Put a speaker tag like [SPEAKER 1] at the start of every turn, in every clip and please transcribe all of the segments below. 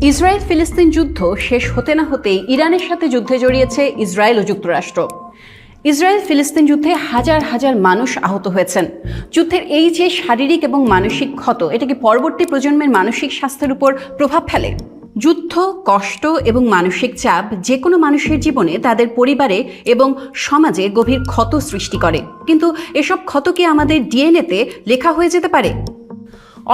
[SPEAKER 1] Israel ফিলিস্তিন যুদ্ধ শেষ হতে না হতেই ইরানের সাথে যুদ্ধে জড়িয়েছে ইসরায়েল ও যুক্তরাষ্ট্র। ইসরায়েল ফিলিস্তিন যুদ্ধে হাজার হাজার মানুষ আহত হয়েছেন। যুদ্ধের এই যে শারীরিক এবং মানসিক ক্ষত, এটা কি পরবর্তী প্রজন্মের মানসিক স্বাস্থ্যের উপর প্রভাব ফেলে? যুদ্ধ, কষ্ট এবং মানসিক চাপ যে কোনো মানুষের জীবনে তাদের পরিবারে এবং সমাজে গভীর ক্ষত সৃষ্টি করে। কিন্তু এসব ক্ষত কি আমাদের ডিএনএতে লেখা হয়ে যেতে পারে?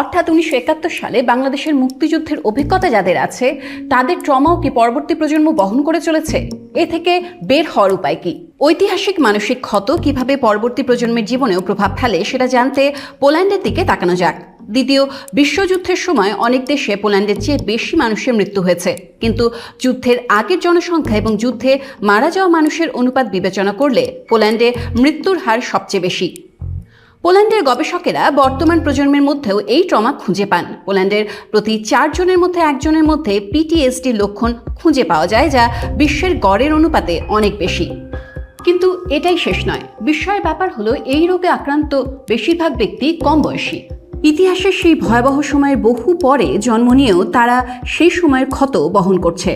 [SPEAKER 1] অর্থাৎ 1971 সালে বাংলাদেশের মুক্তিযুদ্ধের অভিজ্ঞতা যাদের আছে, তাদের ট্রমাও কি পরবর্তী প্রজন্ম বহন করে চলেছে? এ থেকে বের হওয়ার উপায় কি? ঐতিহাসিক মানসিক ক্ষত কিভাবে পরবর্তী প্রজন্মের জীবনেও প্রভাব ফেলে সেটা জানতে পোল্যান্ডের দিকে তাকানো যাক। দ্বিতীয় বিশ্বযুদ্ধের সময় অনেক দেশে পোল্যান্ডের চেয়ে বেশি মানুষের মৃত্যু হয়েছে, কিন্তু যুদ্ধের আগের জনসংখ্যা এবং যুদ্ধে মারা যাওয়া মানুষের অনুপাত বিবেচনা করলে পোল্যান্ডে মৃত্যুর হার সবচেয়ে বেশি। পোল্যান্ডের গবেষকেরা বর্তমান প্রজন্মের মধ্যেও এই ট্রমা খুঁজে পান। পোল্যান্ডের প্রতি 4 জনের মধ্যে 1 জনের মধ্যে পিটিএসডি লক্ষণ খুঁজে পাওয়া যায়, যা বিশ্বের গড়ের অনুপাতে অনেক বেশি। কিন্তু এটাই শেষ নয়। বিস্ময়ের ব্যাপার হলো, এই রোগে আক্রান্ত বেশিরভাগ ব্যক্তি কম বয়সী। ইতিহাসের সেই ভয়াবহ সময়ের বহু পরে জন্ম নিয়েও তারা সেই সময়ের ক্ষত বহন করছে।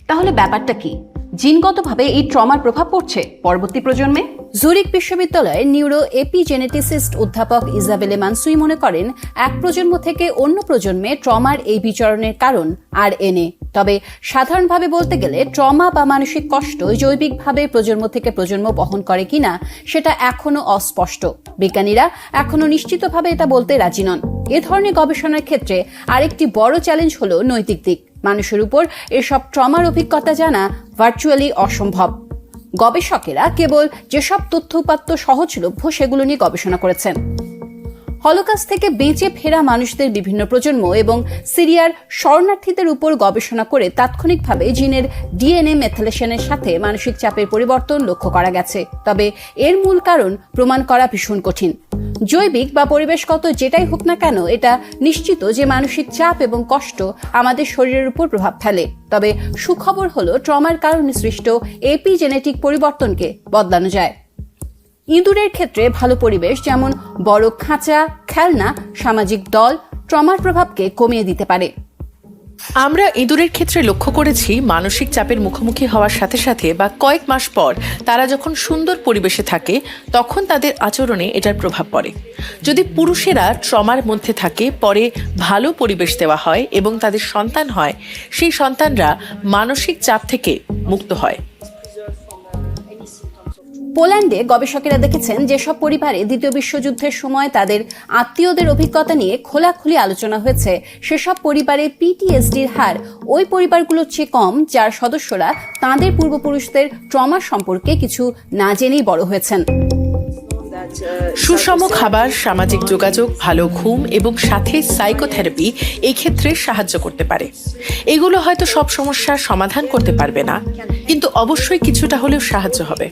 [SPEAKER 1] তাহলে ব্যাপারটা কি? জিনগতভাবে এই ট্রমার প্রভাব পড়ছে পরবর্তী প্রজন্মে? জুরিক বিশ্ববিদ্যালয়ের নিউরো এপিজেনেটিসিস্ট অধ্যাপক ইজাবেলে মানসুই মনে করেন, এক প্রজন্ম থেকে অন্য প্রজন্মে ট্রমার এই বিচরণের কারণ আরএনএ। তবে সাধারণভাবে বলতে গেলে ট্রমা বা মানসিক কষ্ট জৈবিকভাবে প্রজন্ম থেকে প্রজন্ম বহন করে কিনা সেটা এখনো অস্পষ্ট। বিজ্ঞানীরা এখনো নিশ্চিতভাবে এটা বলতে রাজি নন। এ ধরনের গবেষণার ক্ষেত্রে আরেকটি বড় চ্যালেঞ্জ হলো নৈতিক দিক। মানুষের উপর এসব ট্রমার অভিজ্ঞতা জানা ভার্চুয়ালি অসম্ভব। গবেষকেরা কেবল যেসব তথ্য উপাত্ত সহজলভ্য সেগুলো নিয়ে গবেষণা করেছেন। হলোকস্ট থেকে বেঁচে ফেরা মানুষদের বিভিন্ন প্রজন্ম এবং সিরিয়ার শরণার্থীদের উপর গবেষণা করে তাৎক্ষণিকভাবে জিনের ডিএনএ মেথিলেশনের সাথে মানসিক চাপের পরিবর্তন লক্ষ্য করা গেছে। তবে এর মূল কারণ প্রমাণ করা ভীষণ কঠিন। জৈবিক বা পরিবেশগত যেটাই হোক না কেন, এটা নিশ্চিত যে মানসিক চাপ এবং কষ্ট আমাদের শরীরের উপর প্রভাব ফেলে। তবে সুখবর হলো, ট্রমার কারণে সৃষ্ট এপিজেনেটিক পরিবর্তনকে বদলানো যায়। ইঁদুরের ক্ষেত্রে ভালো পরিবেশ, যেমন বড় খাঁচা, খেলনা, সামাজিক দল ট্রমার প্রভাবকে কমিয়ে দিতে পারে।
[SPEAKER 2] আমরা ইঁদুরের ক্ষেত্রে লক্ষ্য করেছি, মানসিক চাপের মুখোমুখি হওয়ার সাথে সাথে বা কয়েক মাস পর তারা যখন সুন্দর পরিবেশে থাকে তখন তাদের আচরণে এটার প্রভাব পড়ে। যদি পুরুষেরা ট্রমার মধ্যে থাকে, পরে ভালো পরিবেশ দেওয়া হয় এবং তাদের সন্তান হয়, সেই সন্তানরা মানসিক চাপ থেকে মুক্ত হয়।
[SPEAKER 1] পোল্যান্ডে গবেষকেরা দেখেছেন, যেসব পরিবারে দ্বিতীয় বিশ্বযুদ্ধের সময় তাদের আত্মীয়দের অভিজ্ঞতা নিয়ে খোলাখুলি আলোচনা হয়েছে, সেসব পরিবারে পিটিএসডির হার ওই পরিবারগুলোর চেয়ে কম যার সদস্যরা তাঁদের পূর্বপুরুষদের ট্রমা সম্পর্কে কিছু না জেনেই বড় হয়েছেন।
[SPEAKER 2] সুষম খাবার, সামাজিক যোগাযোগ, ভালো ঘুম এবং সাথে সাইকোথেরাপি এই ক্ষেত্রে সাহায্য করতে পারে। এগুলো হয়তো সব সমস্যার সমাধান করতে পারবে না, কিন্তু অবশ্যই কিছুটা হলেও সাহায্য হবে।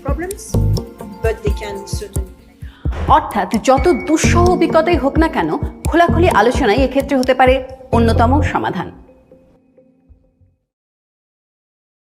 [SPEAKER 1] অর্থাৎ যত দুঃসহ অভিজ্ঞতাই হোক না কেন, খোলাখুলি আলোচনাই এক্ষেত্রে হতে পারে অন্যতম সমাধান।